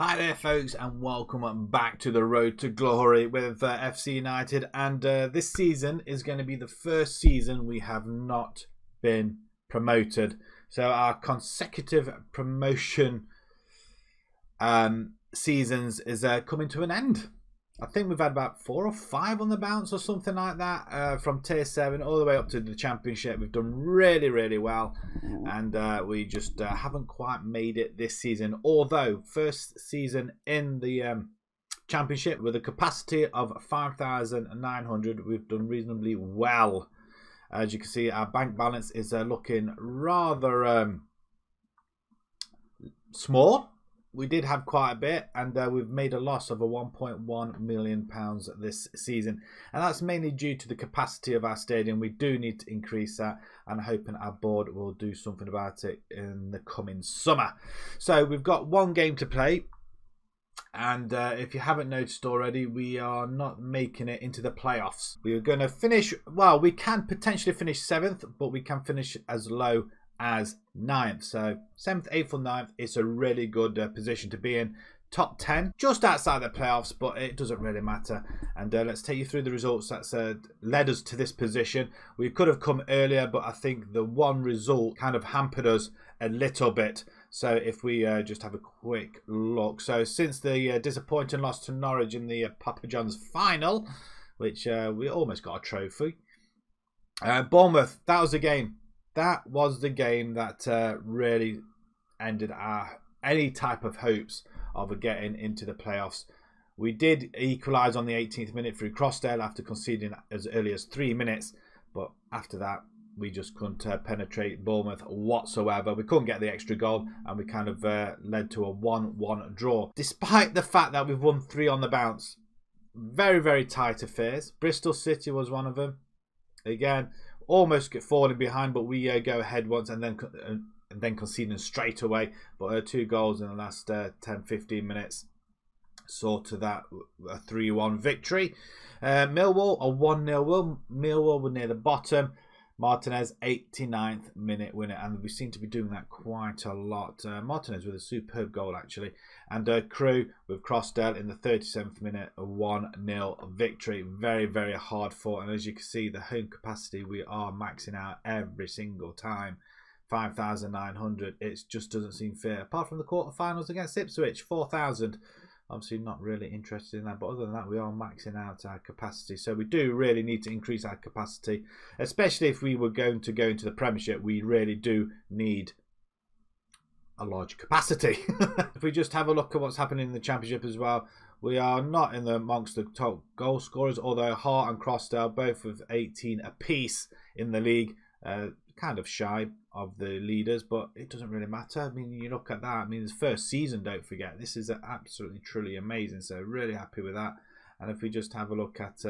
Hi there folks, and welcome back to the Road to Glory with FC United, and this season is going to be the first season we have not been promoted. So our consecutive promotion seasons is coming to an end. I think we've had about 4 or 5 on the bounce or something like that, from tier 7 all the way up to the Championship. We've done really well, and we just haven't quite made it this season. Although first season in the Championship with a capacity of 5,900, we've done reasonably well. As you can see, our bank balance is looking rather small. We did have quite a bit, and we've made a loss of £1.1 million this season, and that's mainly due to the capacity of our stadium. We do need to increase that, and I'm hoping our board will do something about it in the coming summer. So we've got one game to play, and if you haven't noticed already, we are not making it into the playoffs. We are going to finish, well, we can potentially finish 7th, but we can finish as low as 9th. So 7th, 8th or 9th, it's a really good position to be in. Top 10, just outside the playoffs, but it doesn't really matter. And let's take you through the results that's led us to this position. We could have come earlier, but I think the one result kind of hampered us a little bit. So if we just have a quick look. So since the disappointing loss to Norwich in the Papa John's final, which we almost got a trophy. Bournemouth, that was the game. That was the game that really ended our any type of hopes of getting into the playoffs. We did equalise on the 18th minute through Crossdale after conceding as early as 3 minutes. But after that, we just couldn't penetrate Bournemouth whatsoever. We couldn't get the extra goal, and we kind of led to a 1-1 draw. Despite the fact that we've won 3 on the bounce. Very tight affairs. Bristol City was one of them. Again, almost get falling behind, but we go ahead once and then conceding straight away. But 2 goals in the last 10-15 minutes saw to that a 3-1 victory. Millwall a 1-0 Millwall were near the bottom. Martinez 89th minute winner, and we seem to be doing that quite a lot. Martinez with a superb goal actually, and Crew with Crossdale in the 37th minute, a 1-0 victory. Very hard fought, and as you can see, the home capacity we are maxing out every single time. 5,900. It just doesn't seem fair. Apart from the quarterfinals against Ipswich, 4,000. Obviously not really interested in that, but other than that, we are maxing out our capacity. So we do really need to increase our capacity, especially if we were going to go into the Premiership. We really do need a large capacity. If we just have a look at what's happening in the Championship as well, we are not in amongst the top goal scorers, although Hart and Crossdale both with 18 apiece in the league. Kind of shy of the leaders, but it doesn't really matter. I mean, you look at that, I mean, it's first season, don't forget. This is absolutely truly amazing, so really happy with that. And if we just have a look at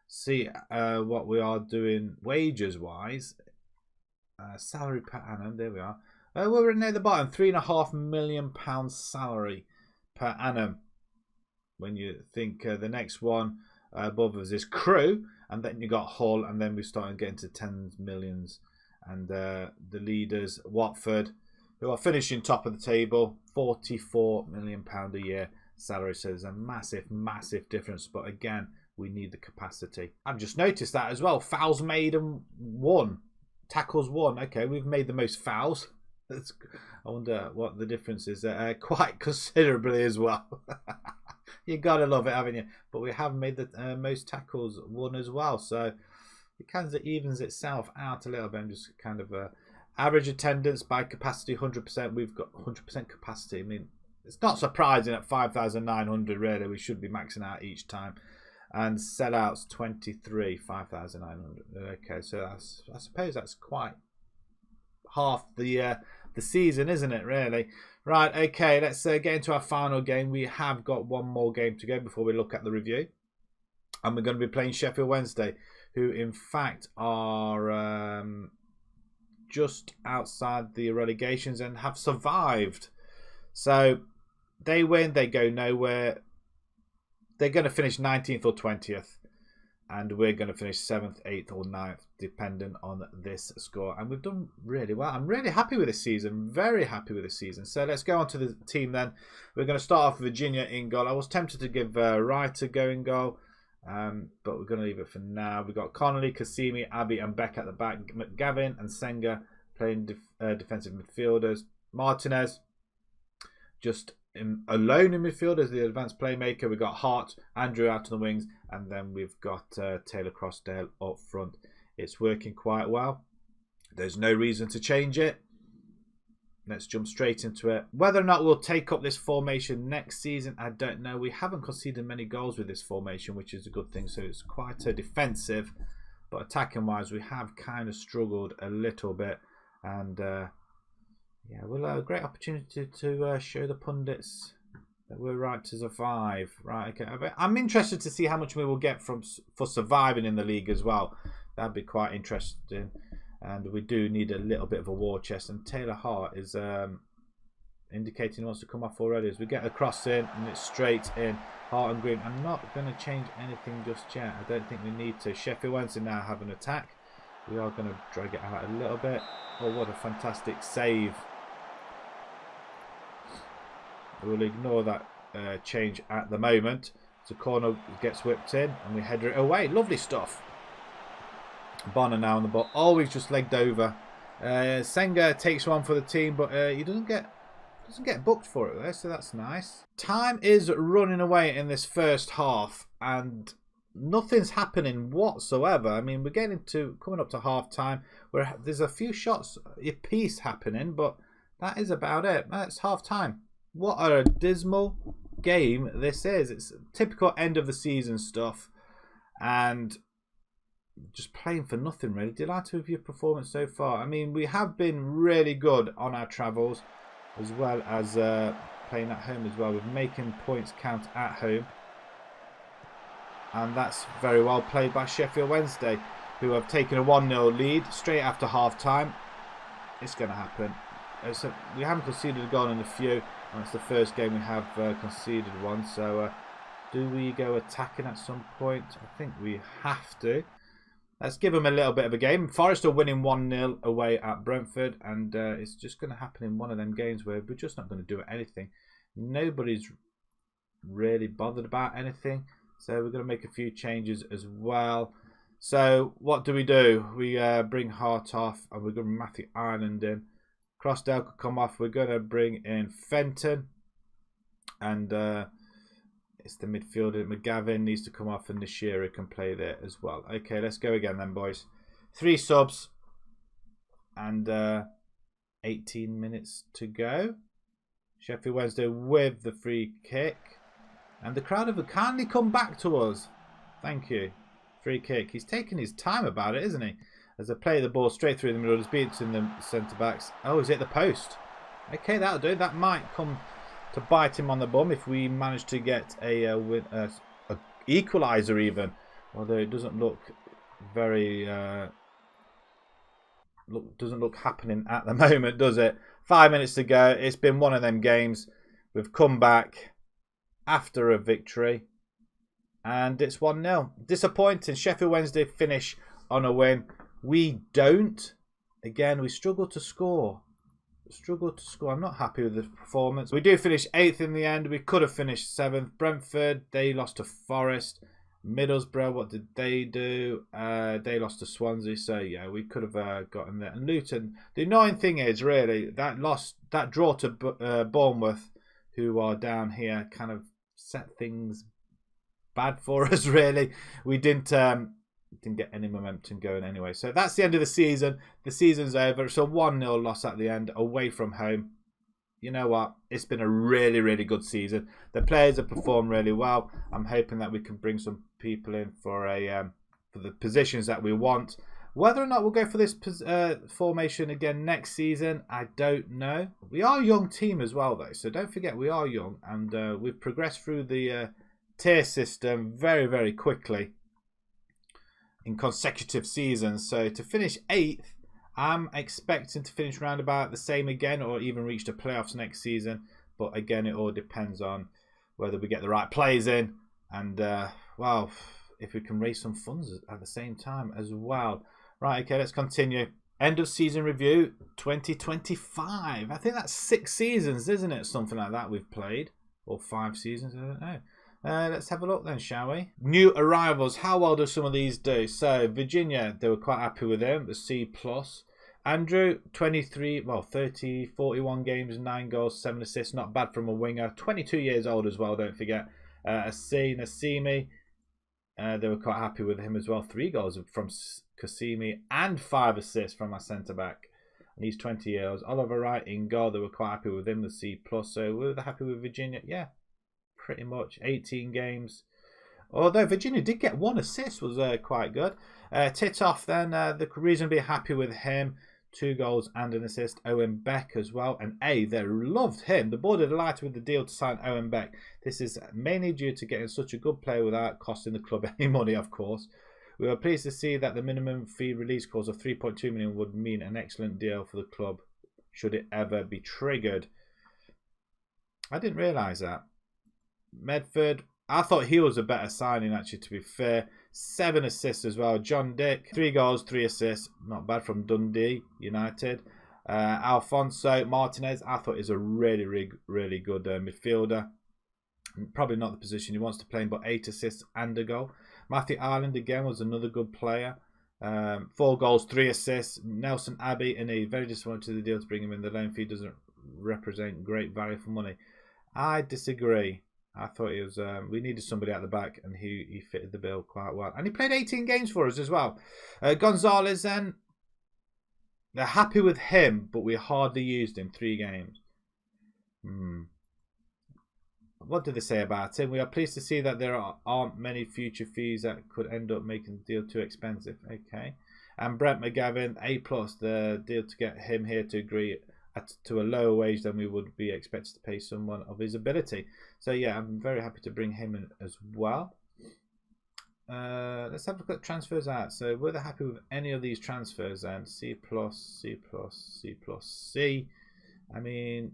see what we are doing wages wise, salary per annum, there we are. We're near the bottom, £3.5 million salary per annum. When you think the next one above us is Crew, and then you got Hull, and then we start getting to 10 millions. And the leaders, Watford, who are finishing top of the table, £44 million a year salary. So there's a massive difference. But again, we need the capacity. I've just noticed that as well. Fouls made and 1. Tackles 1. Okay, we've made the most fouls. I wonder what the difference is. Quite considerably as well. You gotta love it, haven't you? But we have made the most tackles 1 as well. So it kind of evens itself out a little bit. I'm just kind of average attendance by capacity 100%. We've got 100% capacity. I mean, it's not surprising at 5,900 really. We should be maxing out each time. And sellouts 23, 5,900. Okay, so I suppose that's quite half the season, isn't it? Really. Right. Okay. Let's get into our final game. We have got one more game to go before we look at the review, and we're going to be playing Sheffield Wednesday, who in fact are just outside the relegations and have survived. So they win, they go nowhere. They're going to finish 19th or 20th. And we're going to finish 7th, 8th or 9th, depending on this score. And we've done really well. I'm really happy with this season. Very happy with this season. So let's go on to the team then. We're going to start off with Virginia in goal. I was tempted to give Wright a go in goal. But we're going to leave it for now. We've got Connolly, Cassimi, Abbey and Beck at the back. McGavin and Senga playing defensive midfielders. Martinez just alone in midfield as the advanced playmaker. We've got Hart, Andrew out on the wings, and then we've got Taylor Crossdale up front. It's working quite well. There's no reason to change it. Let's jump straight into it. Whether or not we'll take up this formation next season, I don't know. We haven't conceded many goals with this formation, which is a good thing. So it's quite defensive, but attacking wise, we have kind of struggled a little bit. And yeah, we'll have a great opportunity to show the pundits that we're right to survive. Right, okay. I'm interested to see how much we will get for surviving in the league as well. That'd be quite interesting. And we do need a little bit of a war chest. And Taylor Hart is indicating he wants to come off already. As we get the cross in and it's straight in. Hart and Green. I'm not going to change anything just yet. I don't think we need to. Sheffield Wednesday now have an attack. We are going to drag it out a little bit. Oh, what a fantastic save. We'll ignore that change at the moment. So corner gets whipped in and we header it away. Lovely stuff. Bonner now on the ball. Always just legged over. Senga takes one for the team, but he doesn't get booked for it though, so that's nice. Time is running away in this first half, and nothing's happening whatsoever. I mean, we're coming up to half time, where there's a few shots a piece happening, but that is about it. That's half time. What a dismal game this is. It's typical end of the season stuff, and just playing for nothing really. Delighted with your performance so far. I mean, we have been really good on our travels, as well as playing at home as well. We're making points count at home, and that's very well played by Sheffield Wednesday, who have taken a 1-0 lead straight after half time. It's going to happen. So we haven't conceded a goal in a few, and it's the first game we have conceded one. So do we go attacking at some point? I think we have to. Let's give them a little bit of a game. Forest are winning 1-0 away at Brentford, and it's just going to happen in one of them games where we're just not going to do anything. Nobody's really bothered about anything, so we're going to make a few changes as well. So what do? We bring Hart off, and we're going to bring Matthew Ireland in. Crossdale could come off. We're going to bring in Fenton, and it's the midfielder. McGavin needs to come off, and Nishira can play there as well. Okay, let's go again then, boys. 3 subs and 18 minutes to go. Sheffield Wednesday with the free kick. And the crowd have kindly come back to us. Thank you. Free kick. He's taking his time about it, isn't he? As they play the ball straight through the middle, just beating the centre-backs. Oh, is it the post? Okay, that'll do. That might come to bite him on the bum if we manage to get a equaliser even. Although it doesn't look very doesn't look happening at the moment, does it? 5 minutes to go. It's been one of them games. We've come back after a victory, and it's 1-0. Disappointing. Sheffield Wednesday finish on a win. We don't. Again, we struggle to score. I'm not happy with the performance. We do finish 8th in the end. We could have finished 7th. Brentford, they lost to Forest. Middlesbrough, what did they do? They lost to Swansea. So yeah, we could have gotten there. And Luton, the annoying thing is really that draw to Bournemouth, who are down here, kind of set things bad for us really. We didn't get any momentum going anyway. So that's the end of the season. The season's over. It's a 1-0 loss at the end away from home. You know what? It's been a really, really good season. The players have performed really well. I'm hoping that we can bring some people in for the positions that we want. Whether or not we'll go for this formation again next season, I don't know. We are a young team as well, though. So don't forget, we are young. And we've progressed through the tier system very, very quickly in consecutive seasons. So to finish 8th, I'm expecting to finish round about the same again, or even reach the playoffs next season. But again, it all depends on whether we get the right players in. And well, if we can raise some funds at the same time as well. Right, okay, let's continue. End of season review 2025. I think that's 6 seasons, isn't it? Something like that we've played. Or 5 seasons, I don't know. Let's have a look then, shall we? New arrivals. How well do some of these do? So, Virginia, they were quite happy with them. The C+. Andrew, 30, 41 games, 9 goals, 7 assists. Not bad from a winger. 22 years old as well, don't forget. A C, Nasimi. They were quite happy with him as well. 3 goals from Kasimi and 5 assists from our centre-back. And he's 20 years. Oliver Wright in goal. They were quite happy with him, the C+. So were they happy with Virginia? Yeah, pretty much. 18 games. Although Virginia did get 1 assist, was quite good. Titoff then, they're reasonably happy with him. 2 goals and an assist. Owen Beck as well. And they loved him. The board are delighted with the deal to sign Owen Beck. This is mainly due to getting such a good player without costing the club any money, of course. We were pleased to see that the minimum fee release clause of 3.2 million would mean an excellent deal for the club should it ever be triggered. I didn't realise that. Medford, I thought he was a better signing, actually, to be fair. 7 assists as well. John Dick, 3 goals, 3 assists. Not bad from Dundee United. Alfonso Martinez, I thought is a really good midfielder. Probably not the position he wants to play in, but 8 assists and a goal. Matthew Ireland, again, was another good player. 4 goals, 3 assists. Nelson Abbey, and he very disappointed to the deal to bring him in. The loan fee doesn't represent great value for money. I disagree. I thought he was. We needed somebody at the back, and he fitted the bill quite well. And he played 18 games for us as well. Gonzalez, then, they're happy with him, but we hardly used him. 3 games. What did they say about him? We are pleased to see that there aren't many future fees that could end up making the deal too expensive. Okay. And Brent McGavin, A+, the deal to get him here to agree to a lower wage than we would be expected to pay someone of his ability. So yeah, I'm very happy to bring him in as well. Let's have a look at transfers out. So were they happy with any of these transfers then? C+, C+, C+, C. I mean,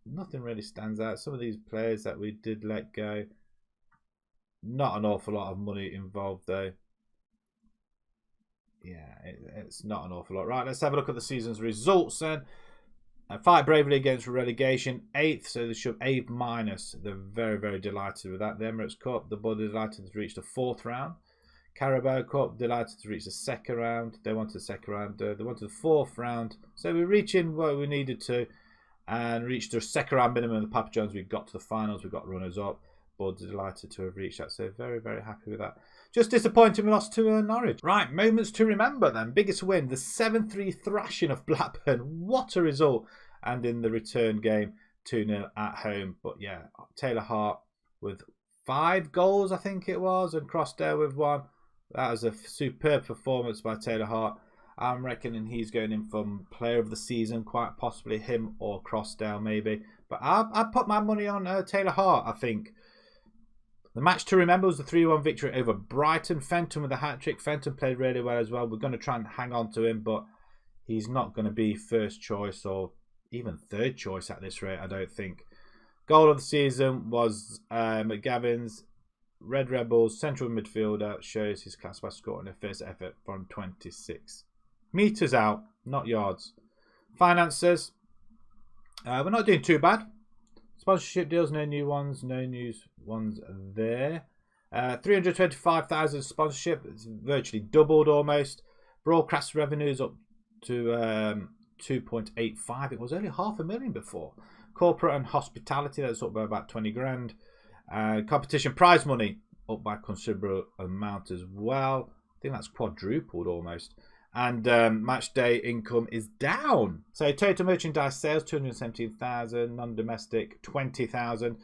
nothing really stands out. Some of these players that we did let go, not an awful lot of money involved though. Yeah, it's not an awful lot. Right, let's have a look at the season's results then. Fight bravely against relegation, 8th, so they should 8-. They're very delighted with that. The Emirates Cup, the board are delighted to reach the 4th round. Carabao Cup, delighted to reach the 2nd round. They wanted the 2nd round. They wanted the 4th round. So we're reaching what we needed to, and reached the 2nd round minimum of the Papa John's. We got to the finals. We got runners up. Board are delighted to have reached that. So very happy with that. Just disappointing we lost to Norwich. Right, moments to remember then. Biggest win, the 7-3 thrashing of Blackburn. What a result. And in the return game, 2-0 at home. But yeah, Taylor Hart with 5 goals, I think it was, and Crossdale with 1. That was a superb performance by Taylor Hart. I'm reckoning he's going in from player of the season, quite possibly him or Crossdale maybe. But I put my money on Taylor Hart, I think. The match to remember was the 3-1 victory over Brighton. Fenton with a hat-trick. Fenton played really well as well. We're going to try and hang on to him, but he's not going to be first choice or even 3rd choice at this rate, I don't think. Goal of the season was McGavin's. Red Rebels, central midfielder, shows his class by scoring a first effort from 26 metres out, not yards. Finances, we're not doing too bad. Sponsorship deals, no new ones, no new ones there. 325,000 sponsorship, it's virtually doubled almost. Broadcast revenues up to 2.85. It was only $500,000 before. Corporate and hospitality, that's up by about 20 grand. Competition prize money up by a considerable amount as well. I think that's quadrupled almost. And match day income is down. So total merchandise sales, 217,000. Non-domestic, 20,000.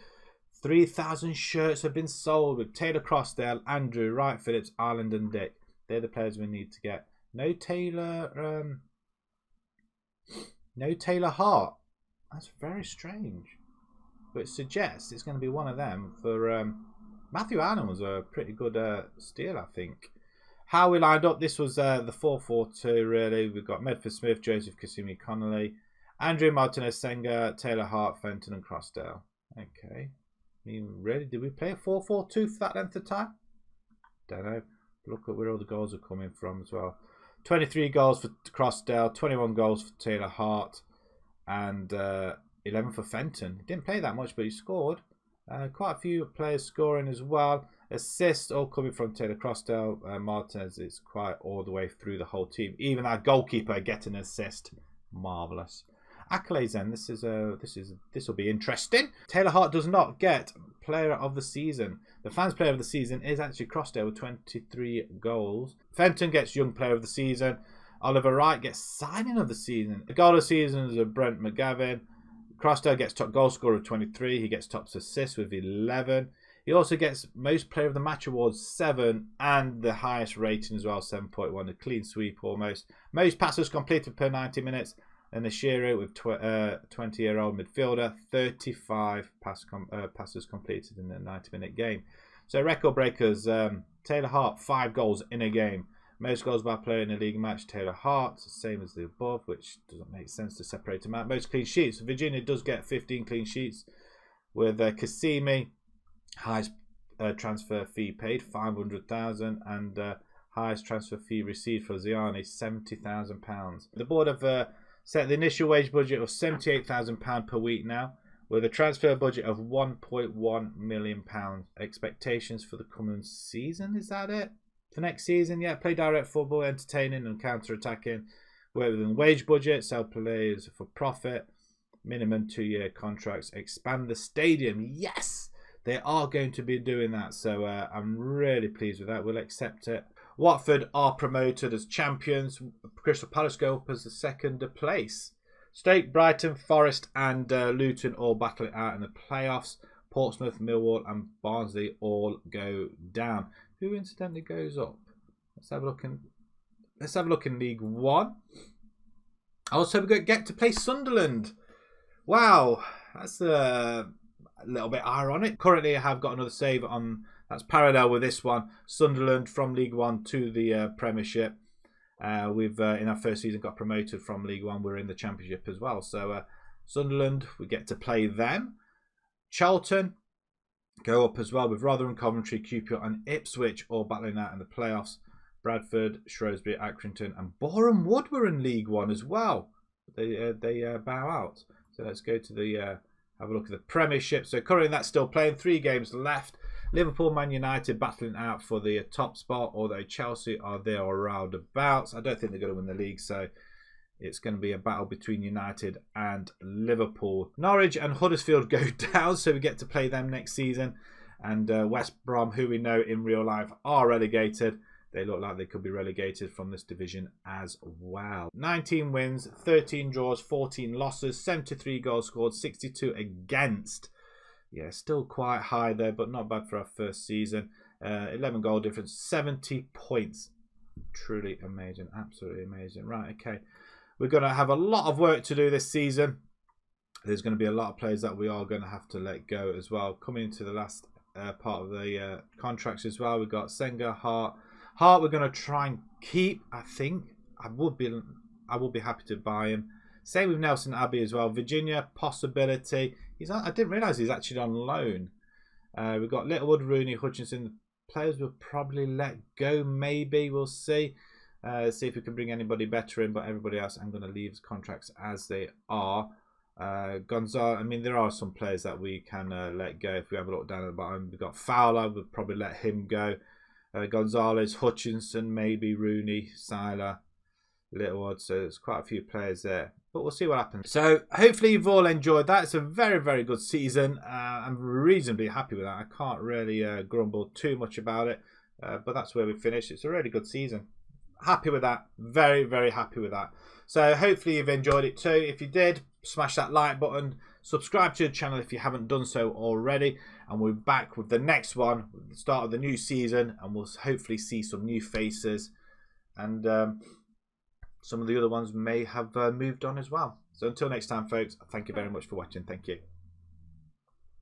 3,000 shirts have been sold with Taylor Crossdale, Andrew, Wright Phillips, Ireland and Dick. They're the players we need to get. No Taylor Hart. That's very strange. But it suggests it's going to be one of them. For Matthew Allen was a pretty good steal, I think. How we lined up, this was the 4-4-2 really. We've got Medford Smith, Joseph Kasumi Connolly, Andrew Martinez Senga, Taylor Hart, Fenton and Crossdale. Okay. I mean, really, did we play a 4-4-2 for that length of time? Don't know. Look at where all the goals are coming from as well. 23 goals for Crossdale, 21 goals for Taylor Hart, and 11 for Fenton. He didn't play that much, but he scored. Quite a few players scoring as well. Assists all coming from Taylor Crossdale. Martinez is quite all the way through the whole team. Even our goalkeeper getting an assist. Marvellous. Accolades then. This will be interesting. Taylor Hart does not get Player of the Season. The fans' Player of the Season is actually Crossdale with 23 goals. Fenton gets Young Player of the Season. Oliver Wright gets Signing of the Season. The Goal of the Season is Brent McGavin. Crossdale gets top goal scorer with 23. He gets top assists with 11. He also gets most player of the match awards 7 and the highest rating as well, 7.1. A clean sweep almost. Most passes completed per 90 minutes. And the Shiro with 20-year-old midfielder, 35 passes completed in the 90-minute game. So record breakers, Taylor Hart, 5 goals in a game. Most goals by a player in a league match, Taylor Hart, same as the above, which doesn't make sense to separate them out. Most clean sheets, Virginia does get 15 clean sheets with Kasimi, highest transfer fee paid, 500,000, and highest transfer fee received for Ziani, £70,000. The board have set the initial wage budget of £78,000 per week now, with a transfer budget of £1.1 million. Expectations for the coming season, is that it? For next season, yeah, play direct football, entertaining and counter-attacking, work within wage budget, sell players for profit, minimum 2-year contracts, expand the stadium. Yes, they are going to be doing that, so I'm really pleased with that. We'll accept it. Watford are promoted as champions. Crystal Palace go up as the second place. Stoke, Brighton, Forest and Luton all battle it out in the playoffs. Portsmouth, Millwall and Barnsley all go down. Who incidentally goes up? Let's have a look in League One. Also, we get to play Sunderland. Wow, that's a little bit ironic. Currently, I have got another save on. That's parallel with this one. Sunderland from League One to the Premiership. We've in our first season got promoted from League One. We're in the Championship as well. So Sunderland, we get to play them. Charlton go up as well with Rotherham, Coventry, QPR and Ipswich all battling out in the playoffs. Bradford, Shrewsbury, Accrington and Boreham Wood were in League One as well. They bow out. So let's go to the have a look at the Premiership. So currently that's still playing. 3 games left. Liverpool, Man United battling out for the top spot, although Chelsea are there or roundabouts. I don't think they're going to win the league, so it's going to be a battle between United and Liverpool. Norwich and Huddersfield go down, so we get to play them next season. And West Brom, who we know in real life are relegated. They look like they could be relegated from this division as well. 19 wins, 13 draws, 14 losses, 73 goals scored, 62 against. Yeah, still quite high there, but not bad for our first season. 11 goal difference, 70 points. Truly amazing, absolutely amazing. Right, okay. We're going to have a lot of work to do this season. There's going to be a lot of players that we are going to have to let go as well. Coming into the last part of the contracts as well, we've got Senga, Hart. Hart we're going to try and keep, I think. I would be happy to buy him. Same with Nelson Abbey as well. Virginia, possibility. I didn't realise he's actually on loan. We've got Littlewood, Rooney, Hutchinson. The players will probably let go, maybe. We'll see. See if we can bring anybody better in. But everybody else, I'm going to leave contracts as they are. Gonzalo, I mean, there are some players that we can let go. If we have a look down at the bottom, we've got Fowler. We'll probably let him go. Gonzalez, Hutchinson, maybe Rooney, Siler, Littlewood. So there's quite a few players there. But we'll see what happens. So hopefully you've all enjoyed that. It's a very, very good season. I'm reasonably happy with that. I can't really grumble too much about it. But that's where we finished. It's a really good season. Happy with that. Very, very happy with that. So hopefully you've enjoyed it too. If you did, smash that like button. Subscribe to the channel if you haven't done so already. And we're back with the next one, with the start of the new season. And we'll hopefully see some new faces. And some of the other ones may have moved on as well. So until next time, folks, thank you very much for watching. Thank you.